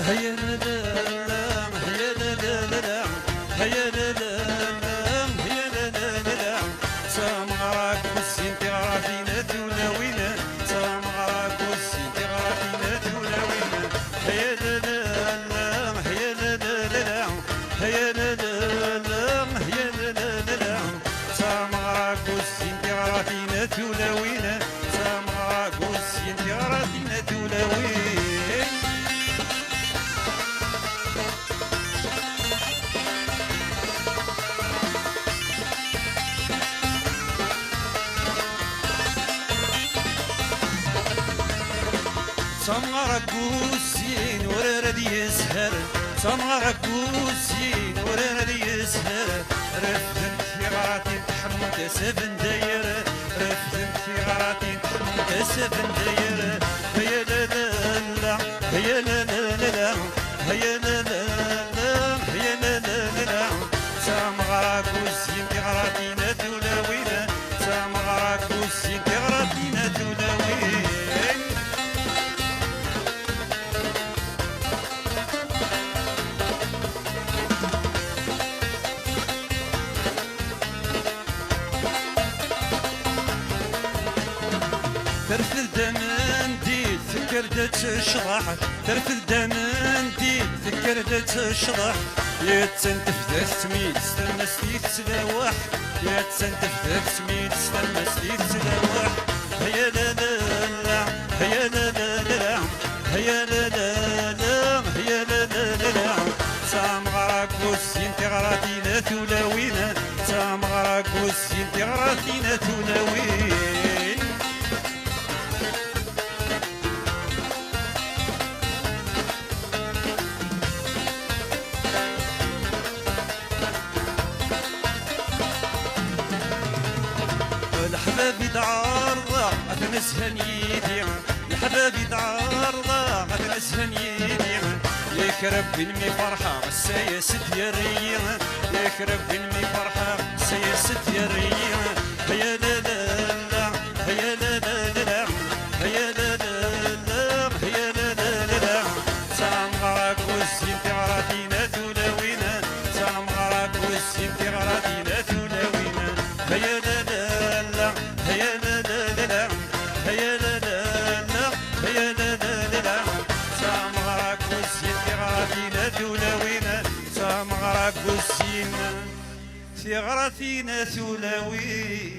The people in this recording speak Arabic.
هيا لا لا لا هيا لا لا لا هيا لا لا لا هيا لا لا لا سامعك والسنتي غادينا دولاوينا سامعك والسنتي غادينا دولاوينا هيا لا لا لا هيا لا لا لا هيا لا لا لا هيا لا لا لا سامعك والسنتي غادينا دولاوينا سامعك والسنتي غادينا دولاوينا سمغرك قوسين ورد يسهر سمغرك قوسين ورد يسهر رفدن في غراتي تحمد سبن داير رفدن في غراتي تحمد سبن داير هيا لا لا لا هيا لا لا لا هيا لا لا لا هيا لا لا لا سمغرك قوسين في غراتي ندولاوينا سمغرك قوسين في غراتي ندولاوينا ترفد دمندي فكر تشرح ترفد دمندي فكر تشرح يتسنتف تسميت استنى سليت تلوح يتسنتف تسميت استنى سليت تلوح هيا لا لا لا هيا لا لا لا هيا لا لا لا هيا لا لا لا سامغرك وسين تغراتينا تولاوينا سامغرك وسين تغراتينا تولاوين الحبابي تعارضة أتنسهن يدي الحبابي تعارضة أتنسهن يدي ليك ربي نمي فرحة السياسة ديالي ليك ربي نمي فرحة السياسة ديالي هيا لا لا لا هيا لا لا لا هيا لا لا لا هيا لا لا لا سامغرك والسين تغراتينا تولاوينا سامغرك والسين تغراتينا تولاوينا هيا لا لا هيا لا لا لا هيا لا لا لا هيا لا لا لا سامغرك والسين تغراتينا تولاوينا سامغرك والسين تغراتينا تولاوينا